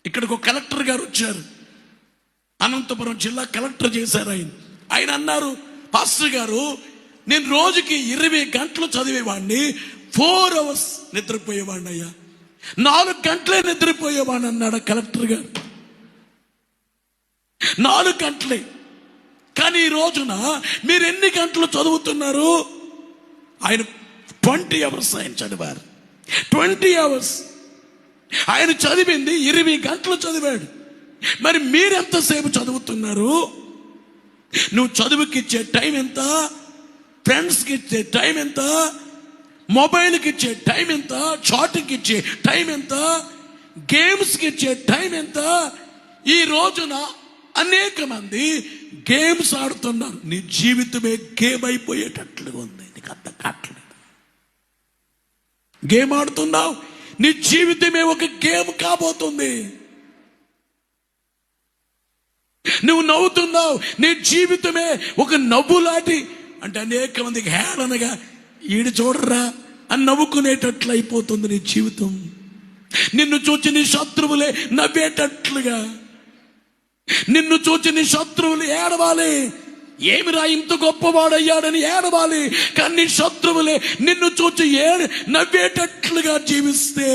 ఇక్కడికి ఒక కలెక్టర్ గారు వచ్చారు, అనంతపురం జిల్లా కలెక్టర్ చేశారు. ఆయన అన్నారు, పాస్టర్ గారు నేను రోజుకి 20 గంటలు చదివేవాడిని, 4 hours నిద్రపోయేవాడిని అయ్యా, 4 గంటలే నిద్రపోయేవాడిని అన్నాడు కలెక్టర్ గారు. 4 గంటలే. కానీ ఈ రోజున మీరు ఎన్ని గంటలు చదువుతున్నారు? ఆయన 20 hours ఆయన చదివారు. 20 hours ఆయన చదివింది 20 గంటలు చదివాడు. మరి మీరెంతసేపు చదువుతున్నారు? నువ్వు చదువుకి ఇచ్చే టైం ఎంత? ఫ్రెండ్స్కి ఇచ్చే టైం ఎంత? మొబైల్కి ఇచ్చే టైం ఎంత? చాటింగ్కి ఇచ్చే టైం ఎంత? గేమ్స్కి ఇచ్చే టైం ఎంత? ఈ రోజున అనేక మంది గేమ్స్ ఆడుతున్నారు. నీ జీవితమే గేమ్ అయిపోయేటట్లుగా ఉంది. నీకు అర్థం కావట్లేదు. గేమ్ ఆడుతున్నావు, నీ జీవితమే ఒక గేమ్ కాబోతుంది. నువ్వు నవ్వుతున్నావు, నీ జీవితమే ఒక నవ్వులాంటి, అంటే అనేక మందికి హేళనగా ఈడు చూడరా అని నవ్వుకునేటట్లు అయిపోతుంది నీ జీవితం. నిన్ను చూచి నీ శత్రువులే నవ్వేటట్లుగా, నిన్ను చూచి నీ శత్రువులు ఏడవాలి. ఏమిరా ఇంత గొప్పవాడయ్యాడని ఏడవాలి. కానీ నీ శత్రువులే నిన్ను చూచి నవ్వేటట్లుగా జీవిస్తే